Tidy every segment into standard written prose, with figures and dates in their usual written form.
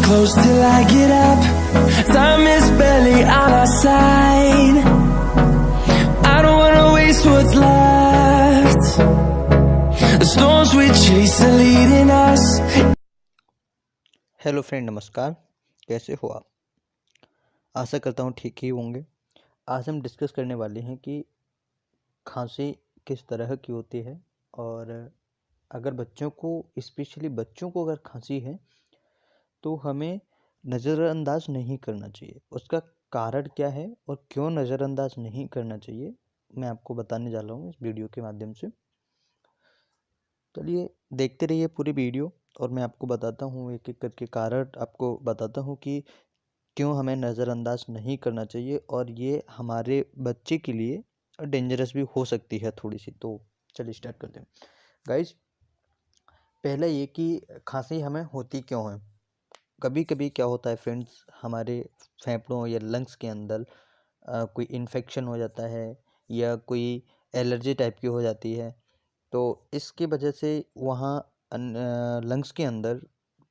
close till I get up. Time is barely on our side. I don't wanna waste what's left. The storms we chase are leading us. Hello friend, नमस्कार। कैसे हो आप? आशा करता हूँ ठीक ही होंगे। आज हम डिस्कस करने वाले हैं कि खांसी किस तरह की होती है, और अगर बच्चों को, स्पेशली बच्चों को अगर खांसी है तो हमें नज़रअंदाज नहीं करना चाहिए। उसका कारण क्या है और क्यों नज़रअंदाज नहीं करना चाहिए, मैं आपको बताने जा रहा हूँ इस वीडियो के माध्यम से। चलिए देखते रहिए पूरी वीडियो, और मैं आपको बताता हूँ एक एक करके कारण आपको बताता हूँ कि क्यों हमें नज़रअंदाज नहीं करना चाहिए, और ये हमारे बच्चे के लिए डेंजरस भी हो सकती है थोड़ी सी। तो चलिए स्टार्ट करते हैं गाइस। पहला ये कि खांसी हमें होती क्यों है। कभी कभी क्या होता है फ्रेंड्स, हमारे फेफड़ों या लंग्स के अंदर कोई इन्फेक्शन हो जाता है या कोई एलर्जी टाइप की हो जाती है, तो इसकी वजह से वहाँ लंग्स के अंदर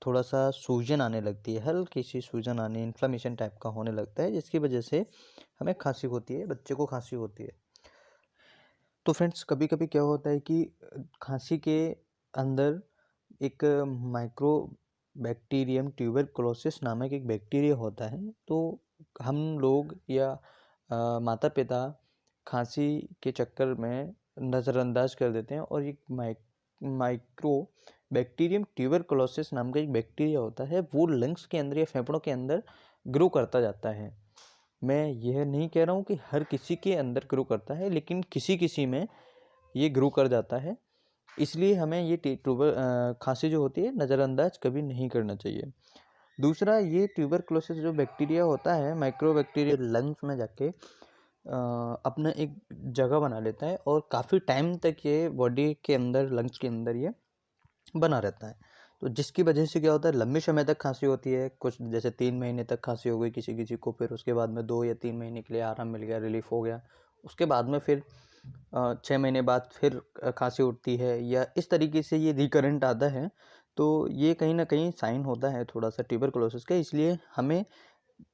थोड़ा सा सूजन आने लगती है, हल्की सी सूजन आने, इन्फ्लेमेशन टाइप का होने लगता है, जिसकी वजह से हमें खांसी होती है, बच्चे को खांसी होती है। तो फ्रेंड्स कभी कभी क्या होता है कि खांसी के अंदर एक माइक्रो बैक्टीरियम ट्यूबरकुलोसिस नामक एक बैक्टीरिया होता है। तो हम लोग या माता पिता खांसी के चक्कर में नज़रअंदाज कर देते हैं, और एक माइक्रो बैक्टीरियम ट्यूबरकुलोसिस नाम का एक बैक्टीरिया होता है, वो लंग्स के अंदर या फेफड़ों के अंदर ग्रो करता जाता है। मैं यह नहीं कह रहा हूँ कि हर किसी के अंदर ग्रो करता है, लेकिन किसी किसी में ये ग्रो कर जाता है। इसलिए हमें ये खांसी जो होती है नज़रअंदाज कभी नहीं करना चाहिए। दूसरा, ये ट्यूबरकुलोसिस जो बैक्टीरिया होता है, माइक्रो बैक्टीरिया, लंग्स में जाके अपना एक जगह बना लेता है, और काफ़ी टाइम तक ये बॉडी के अंदर, लंग्स के अंदर ये बना रहता है। तो जिसकी वजह से क्या होता है, लंबे समय तक खांसी होती है। कुछ जैसे 3 महीने तक खांसी हो गई किसी किसी को, फिर उसके बाद में 2 या 3 महीने के लिए आराम मिल गया, रिलीफ हो गया। उसके बाद में फिर 6 महीने बाद फिर खांसी उठती है, या इस तरीके से ये रिकरेंट आता है। तो ये कहीं ना कहीं साइन होता है थोड़ा सा ट्यूबरकुलोसिस का। इसलिए हमें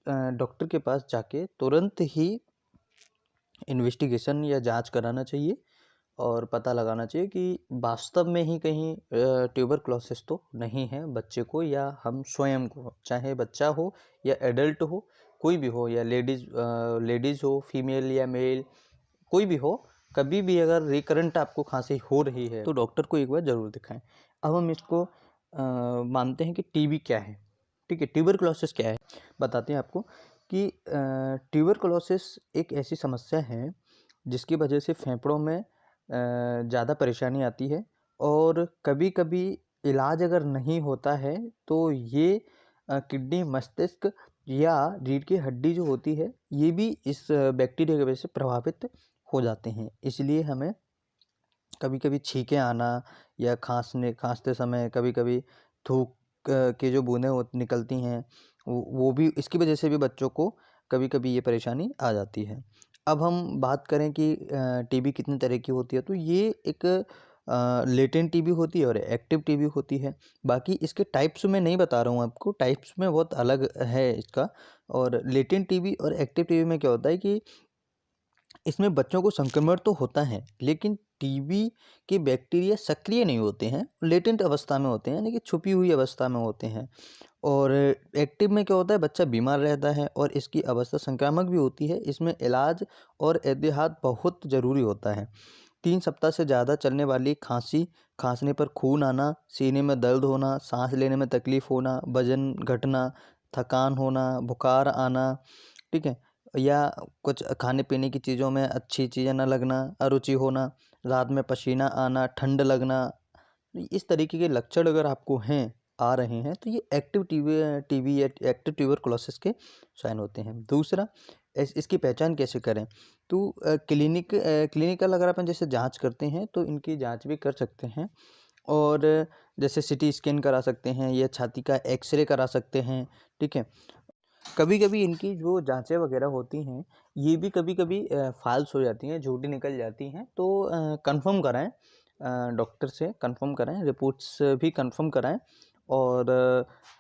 डॉक्टर के पास जाके तुरंत ही इन्वेस्टिगेशन या जांच कराना चाहिए, और पता लगाना चाहिए कि वास्तव में ही कहीं ट्यूबरकुलोसिस तो नहीं है बच्चे को, या हम स्वयं को, चाहे बच्चा हो या एडल्ट हो, कोई भी हो, या लेडीज़ हो, फीमेल या मेल, कोई भी हो, कभी भी अगर रिकरेंट आपको खांसी हो रही है तो डॉक्टर को एक बार ज़रूर दिखाएं। अब हम इसको मानते हैं कि टीबी क्या है, ठीक है, ट्यूबरकुलोसिस क्या है, बताते हैं आपको कि ट्यूबरकुलोसिस एक ऐसी समस्या है जिसकी वजह से फेफड़ों में ज़्यादा परेशानी आती है, और कभी कभी इलाज अगर नहीं होता है तो ये किडनी, मस्तिष्क या रीढ़ की हड्डी जो होती है, ये भी इस बैक्टीरिया की वजह से प्रभावित हो जाते हैं। इसलिए हमें कभी कभी छींकें आना, या खांसते समय कभी कभी थूक की जो बूंदें निकलती हैं, वो भी, इसकी वजह से भी बच्चों को कभी कभी ये परेशानी आ जाती है। अब हम बात करें कि टीबी कितने तरह की होती है, तो ये एक लेटेंट टीबी होती है और एक्टिव टीबी होती है। बाकी इसके टाइप्स में नहीं बता रहा हूँ आपको, टाइप्स में बहुत अलग है इसका। और लेटेंट टीबी और एक्टिव टीबी में क्या होता है कि इसमें बच्चों को संक्रमण तो होता है, लेकिन टीबी के बैक्टीरिया सक्रिय नहीं होते हैं, लेटेंट अवस्था में होते हैं, यानी कि छुपी हुई अवस्था में होते हैं। और एक्टिव में क्या होता है, बच्चा बीमार रहता है और इसकी अवस्था संक्रामक भी होती है। इसमें इलाज और एहतियात बहुत ज़रूरी होता है। 3 सप्ताह से ज़्यादा चलने वाली खांसी, खांसने पर खून आना, सीने में दर्द होना, सांस लेने में तकलीफ होना, वजन घटना, थकान होना, बुखार आना, ठीक है, या कुछ खाने पीने की चीज़ों में अच्छी चीज़ें न लगना, अरुचि होना, रात में पसीना आना, ठंड लगना, इस तरीके के लक्षण अगर आपको आ रहे हैं तो ये एक्टिव टीबी या एक्टिव ट्यूबरकुलोसिस के साइन होते हैं। दूसरा, इसकी पहचान कैसे करें, तो क्लिनिकल अगर अपन जैसे जांच करते हैं तो इनकी जांच भी कर सकते हैं, और जैसे सिटी स्कैन करा सकते हैं या छाती का एक्सरे करा सकते हैं, ठीक है। कभी कभी इनकी जो जांचें वगैरह होती हैं, ये भी कभी कभी फाल्स हो जाती हैं, झूठी निकल जाती हैं। तो कंफर्म कराएं, डॉक्टर से कंफर्म कराएं, रिपोर्ट्स भी कंफर्म कराएं, और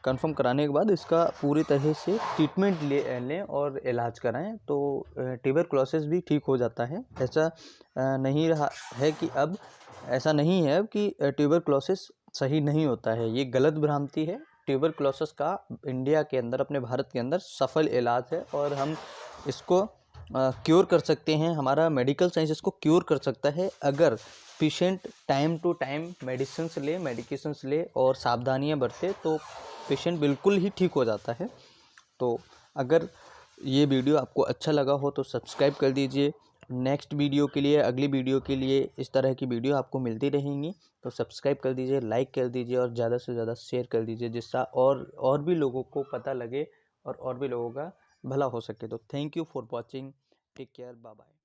कंफर्म कराने के बाद इसका पूरी तरह से ट्रीटमेंट लें और इलाज कराएं तो ट्यूबरकुलोसिस भी ठीक हो जाता है। ऐसा नहीं रहा है कि अब ऐसा नहीं है कि ट्यूबरकुलोसिस सही नहीं होता है, ये गलत भ्रांति है। ट्यूबरकुलोसिस का इंडिया के अंदर, अपने भारत के अंदर सफल इलाज है और हम इसको क्योर कर सकते हैं। हमारा मेडिकल साइंस इसको क्योर कर सकता है अगर patient time to time medications ले और सावधानियां बरते तो पेशेंट बिल्कुल ही ठीक हो जाता है। तो अगर ये वीडियो आपको अच्छा लगा हो तो सब्सक्राइब कर दीजिए। नेक्स्ट वीडियो के लिए, अगली वीडियो के लिए इस तरह की वीडियो आपको मिलती रहेंगी, तो सब्सक्राइब कर दीजिए, लाइक कर दीजिए और ज़्यादा से ज़्यादा शेयर कर दीजिए, जिससे और भी लोगों को पता लगे और भी लोगों का भला हो सके। तो thank you for watching, take care, bye bye.